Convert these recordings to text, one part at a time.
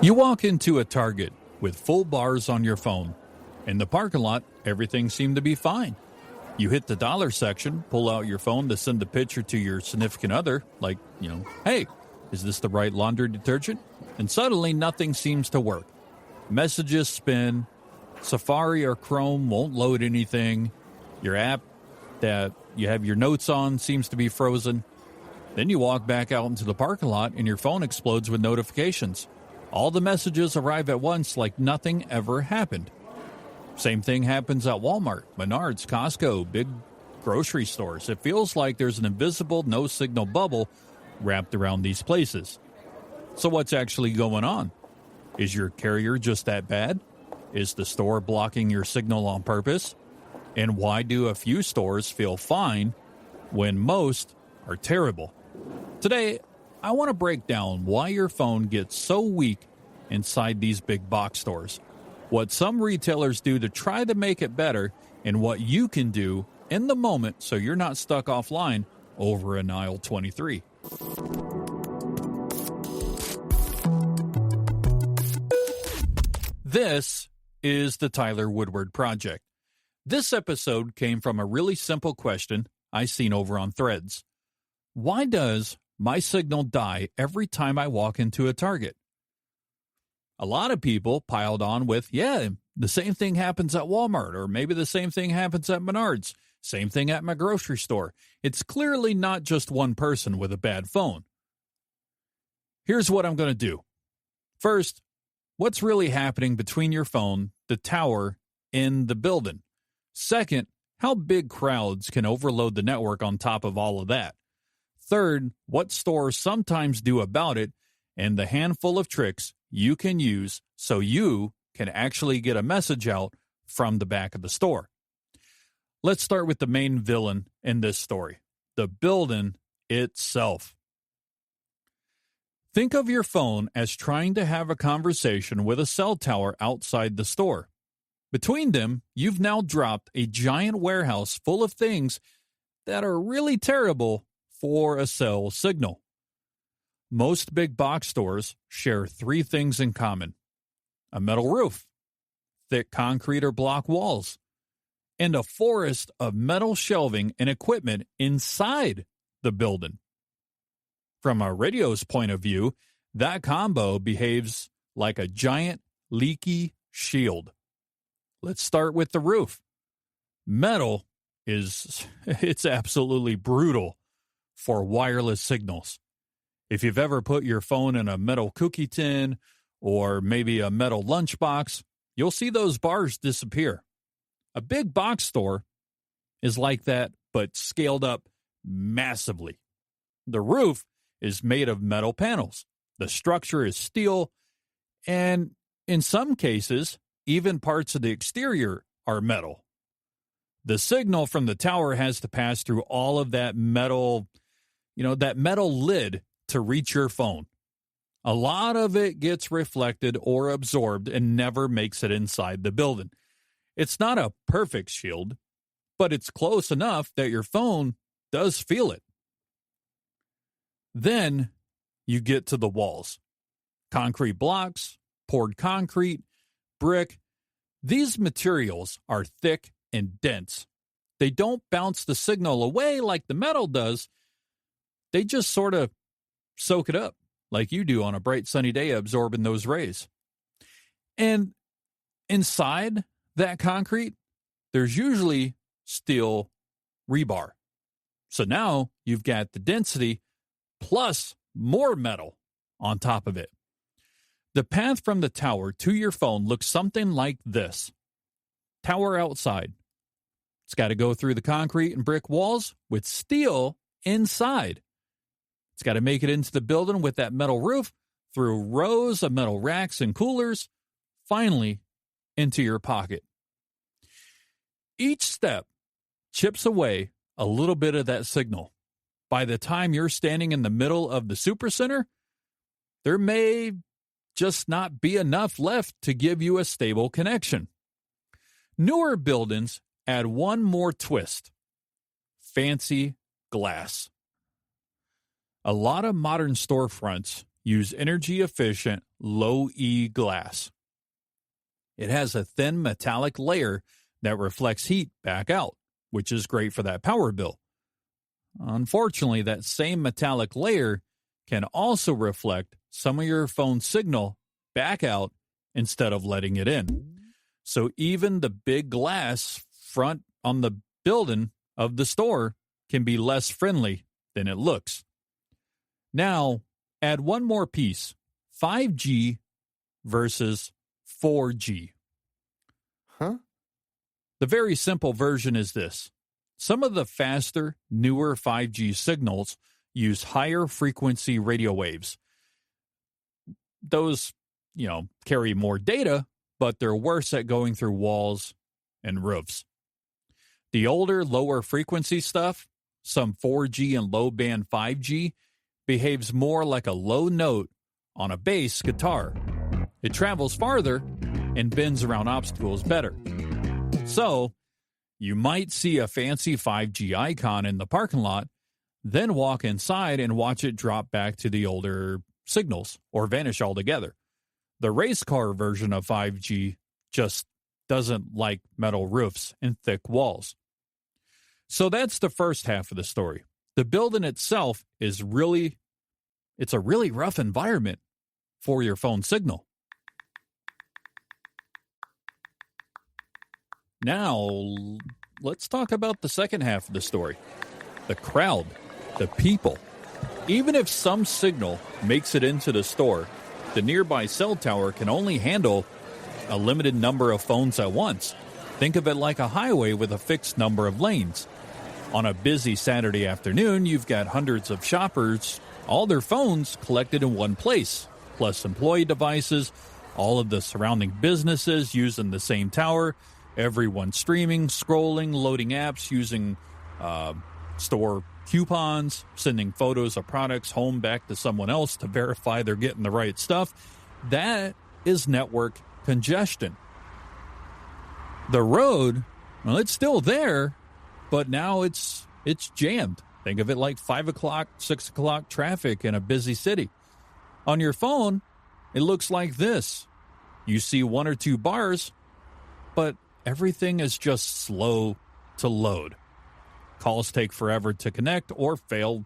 You walk into a Target with full bars on your phone. In the parking lot, everything seemed to be fine. You hit the dollar section, pull out your phone to send a picture to your significant other, like, hey, is this the right laundry detergent? And suddenly nothing seems to work. Messages spin, Safari or Chrome won't load anything, your app that you have your notes on seems to be frozen. Then you walk back out into the parking lot and your phone explodes with notifications. All the messages arrive at once like nothing ever happened. Same thing happens at Walmart, Menards, Costco, big grocery stores. It feels like there's an invisible no-signal bubble wrapped around these places. So what's actually going on? Is your carrier just that bad? Is the store blocking your signal on purpose? And why do a few stores feel fine when most are terrible? Today, I want to break down why your phone gets so weak inside these big box stores, what some retailers do to try to make it better, and what you can do in the moment so you're not stuck offline over in aisle 23. This is the Tyler Woodward Project. This episode came from a really simple question I seen over on Threads. Why does my signal die every time I walk into a Target? A lot of people piled on with, the same thing happens at Walmart, or maybe the same thing happens at Menards, same thing at my grocery store. It's clearly not just one person with a bad phone. Here's what I'm going to do. First, what's really happening between your phone, the tower, and the building? Second, how big crowds can overload the network on top of all of that? Third, what stores sometimes do about it, and the handful of tricks you can use so you can actually get a message out from the back of the store. Let's start with the main villain in this story, the building itself. Think of your phone as trying to have a conversation with a cell tower outside the store. Between them, you've now dropped a giant warehouse full of things that are really terrible for a cell signal. Most big box stores share three things in common: a metal roof, thick concrete or block walls, and a forest of metal shelving and equipment inside the building. From a radio's point of view, that combo behaves like a giant leaky shield. Let's start with the roof. Metal it's absolutely brutal for wireless signals. If you've ever put your phone in a metal cookie tin or maybe a metal lunchbox, you'll see those bars disappear. A big box store is like that, but scaled up massively. The roof is made of metal panels. The structure is steel, and in some cases, even parts of the exterior are metal. The signal from the tower has to pass through all of that metal, that metal lid to reach your phone. A lot of it gets reflected or absorbed and never makes it inside the building. It's not a perfect shield, but it's close enough that your phone does feel it. Then you get to the walls. Concrete blocks, poured concrete, brick. These materials are thick and dense. They don't bounce the signal away like the metal does. They just sort of soak it up like you do on a bright sunny day, absorbing those rays. And inside that concrete, there's usually steel rebar. So now you've got the density plus more metal on top of it. The path from the tower to your phone looks something like this. Tower outside. It's got to go through the concrete and brick walls with steel inside. It's got to make it into the building with that metal roof, through rows of metal racks and coolers, finally into your pocket. Each step chips away a little bit of that signal. By the time you're standing in the middle of the supercenter, there may just not be enough left to give you a stable connection. Newer buildings add one more twist: fancy glass. A lot of modern storefronts use energy-efficient, low-E glass. It has a thin metallic layer that reflects heat back out, which is great for that power bill. Unfortunately, that same metallic layer can also reflect some of your phone's signal back out instead of letting it in. So even the big glass front on the building of the store can be less friendly than it looks. Now, add one more piece, 5G versus 4G. Huh? The very simple version is this. Some of the faster, newer 5G signals use higher frequency radio waves. Those, carry more data, but they're worse at going through walls and roofs. The older, lower frequency stuff, some 4G and low band 5G, behaves more like a low note on a bass guitar. It travels farther and bends around obstacles better. So, you might see a fancy 5G icon in the parking lot, then walk inside and watch it drop back to the older signals or vanish altogether. The race car version of 5G just doesn't like metal roofs and thick walls. So that's the first half of the story. The building itself is a really rough environment for your phone signal. Now, let's talk about the second half of the story. The crowd, the people. Even if some signal makes it into the store, the nearby cell tower can only handle a limited number of phones at once. Think of it like a highway with a fixed number of lanes. On a busy Saturday afternoon, you've got hundreds of shoppers, all their phones collected in one place, plus employee devices, all of the surrounding businesses using the same tower, everyone streaming, scrolling, loading apps, using store coupons, sending photos of products home back to someone else to verify they're getting the right stuff. That is network congestion. The road, well, it's still there, but now it's jammed. Think of it like 5 o'clock, 6 o'clock traffic in a busy city. On your phone, it looks like this. You see one or two bars, but everything is just slow to load. Calls take forever to connect or fail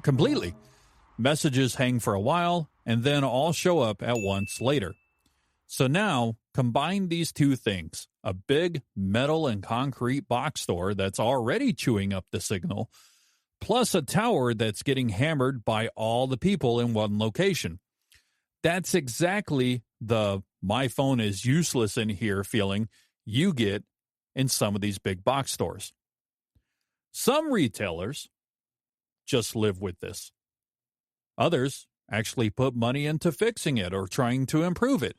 completely. Messages hang for a while and then all show up at once later. So now, combine these two things. A big metal and concrete box store that's already chewing up the signal, plus a tower that's getting hammered by all the people in one location. That's exactly the "my phone is useless in here" feeling you get in some of these big box stores. Some retailers just live with this. Others actually put money into fixing it or trying to improve it.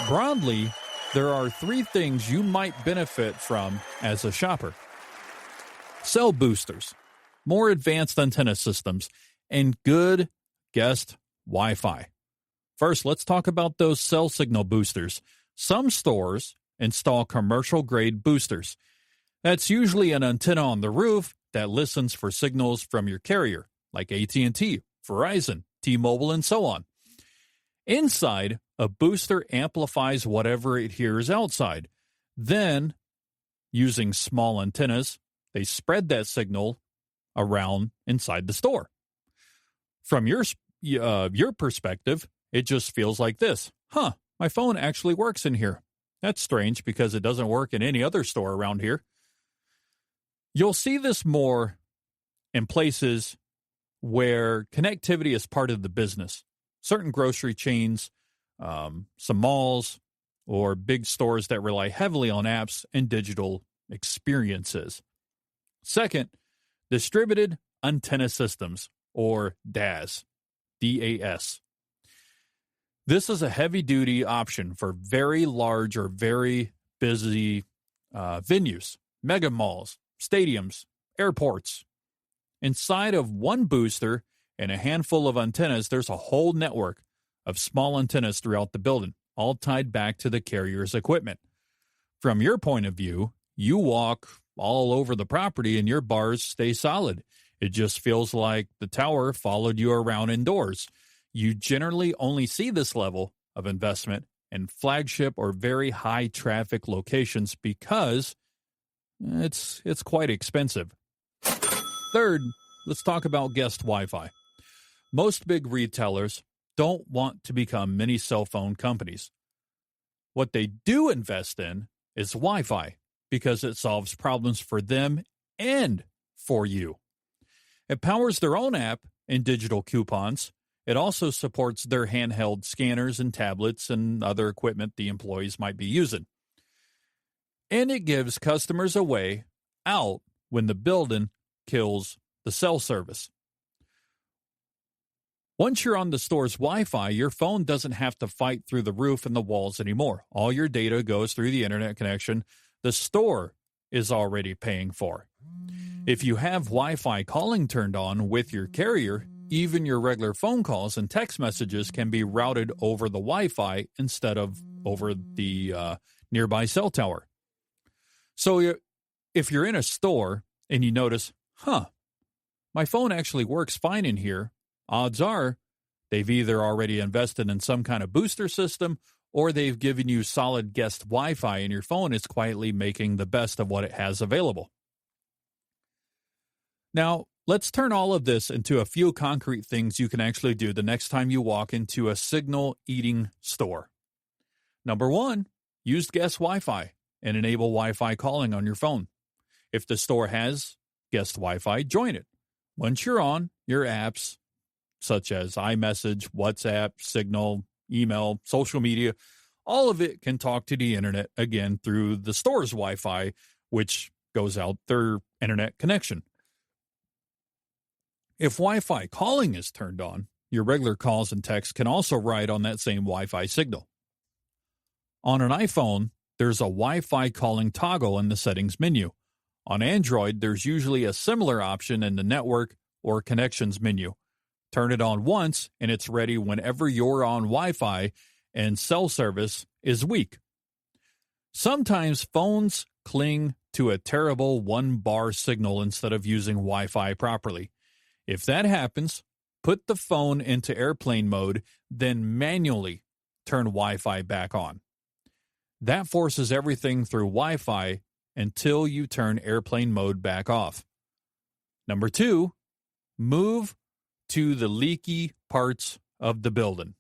Broadly, there are 3 things you might benefit from as a shopper. Cell boosters, more advanced antenna systems, and good guest Wi-Fi. First, let's talk about those cell signal boosters. Some stores install commercial-grade boosters. That's usually an antenna on the roof that listens for signals from your carrier, like AT&T, Verizon, T-Mobile, and so on. Inside, a booster amplifies whatever it hears outside. Then, using small antennas, they spread that signal around inside the store. From your perspective, it just feels like this. My phone actually works in here. That's strange because it doesn't work in any other store around here. You'll see this more in places where connectivity is part of the business. Certain grocery chains, some malls, or big stores that rely heavily on apps and digital experiences. Second, distributed antenna systems, or DAS, DAS. This is a heavy-duty option for very large or very busy venues, mega malls, stadiums, airports. Inside of one booster and a handful of antennas, there's a whole network of small antennas throughout the building, all tied back to the carrier's equipment. From your point of view, you walk all over the property and your bars stay solid. It just feels like the tower followed you around indoors. You generally only see this level of investment in flagship or very high traffic locations because it's quite expensive. Third, let's talk about guest Wi-Fi. Most big retailers don't want to become mini cell phone companies. What they do invest in is Wi-Fi because it solves problems for them and for you. It powers their own app and digital coupons. It also supports their handheld scanners and tablets and other equipment the employees might be using. And it gives customers a way out when the building kills the cell service. Once you're on the store's Wi-Fi, your phone doesn't have to fight through the roof and the walls anymore. All your data goes through the internet connection the store is already paying for. If you have Wi-Fi calling turned on with your carrier, even your regular phone calls and text messages can be routed over the Wi-Fi instead of over the nearby cell tower. So if you're in a store and you notice, my phone actually works fine in here, odds are they've either already invested in some kind of booster system or they've given you solid guest Wi-Fi and your phone is quietly making the best of what it has available. Now, let's turn all of this into a few concrete things you can actually do the next time you walk into a signal-eating store. Number 1, use guest Wi-Fi and enable Wi-Fi calling on your phone. If the store has guest Wi-Fi, join it. Once you're on, your apps, such as iMessage, WhatsApp, Signal, email, social media, all of it can talk to the internet again through the store's Wi-Fi, which goes out their internet connection. If Wi-Fi calling is turned on, your regular calls and texts can also ride on that same Wi-Fi signal. On an iPhone, there's a Wi-Fi calling toggle in the settings menu. On Android, there's usually a similar option in the network or connections menu. Turn it on once, and it's ready whenever you're on Wi-Fi and cell service is weak. Sometimes phones cling to a terrible one-bar signal instead of using Wi-Fi properly. If that happens, put the phone into airplane mode, then manually turn Wi-Fi back on. That forces everything through Wi-Fi until you turn airplane mode back off. Number 2, move to the leaky parts of the building.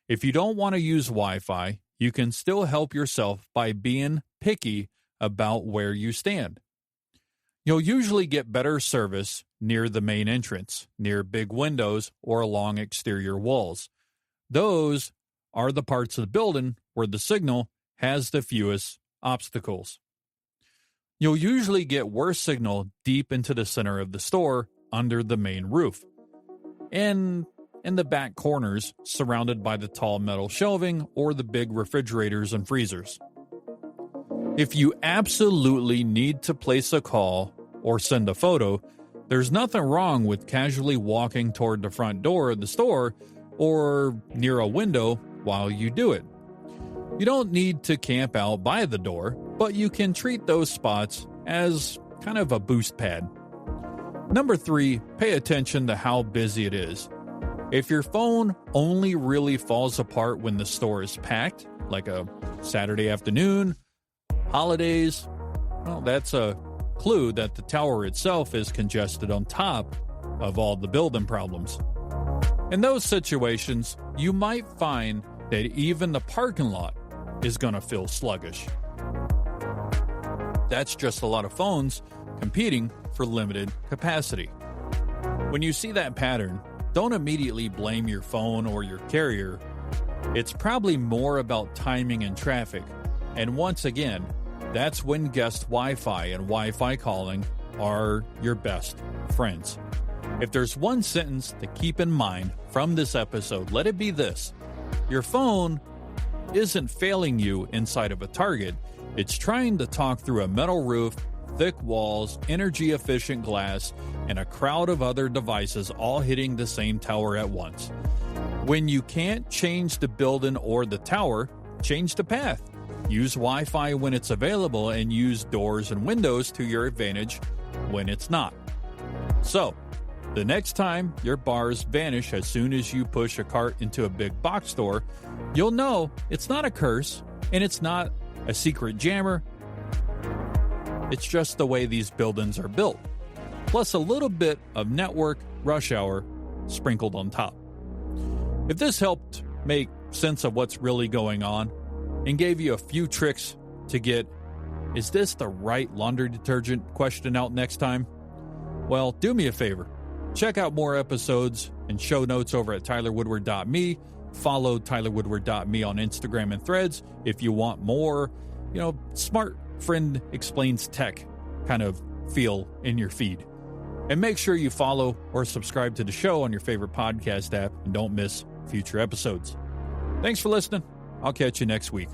If you don't want to use Wi-Fi, you can still help yourself by being picky about where you stand. You'll usually get better service near the main entrance, near big windows, or along exterior walls. Those are the parts of the building where the signal has the fewest obstacles. You'll usually get worse signal deep into the center of the store under the main roof, and in the back corners surrounded by the tall metal shelving or the big refrigerators and freezers. If you absolutely need to place a call or send a photo, there's nothing wrong with casually walking toward the front door of the store or near a window while you do it. You don't need to camp out by the door, but you can treat those spots as kind of a boost pad. Number 3, pay attention to how busy it is. If your phone only really falls apart when the store is packed, like a Saturday afternoon, holidays, well, that's a clue that the tower itself is congested on top of all the building problems. In those situations, you might find that even the parking lot is going to feel sluggish. That's just a lot of phones competing for limited capacity. When you see that pattern, don't immediately blame your phone or your carrier. It's probably more about timing and traffic. And once again, that's when guest Wi-Fi and Wi-Fi calling are your best friends. If there's one sentence to keep in mind from this episode, let it be this: your phone isn't failing you inside of a Target. It's trying to talk through a metal roof, thick walls, energy-efficient glass, and a crowd of other devices all hitting the same tower at once. When you can't change the building or the tower, change the path. Use Wi-Fi when it's available and use doors and windows to your advantage when it's not. So, The next time your bars vanish as soon as you push a cart into a big box store, you'll know it's not a curse and it's not a secret jammer. It's just the way these buildings are built, plus a little bit of network rush hour sprinkled on top. If this helped make sense of what's really going on and gave you a few tricks to get "is this the right laundry detergent?" question out next time, well, do me a favor. Check out more episodes and show notes over at tylerwoodward.me. Follow tylerwoodward.me on Instagram and Threads if you want more, smart friend explains tech kind of feel in your feed. And make sure you follow or subscribe to the show on your favorite podcast app and don't miss future episodes. Thanks for listening. I'll catch you next week.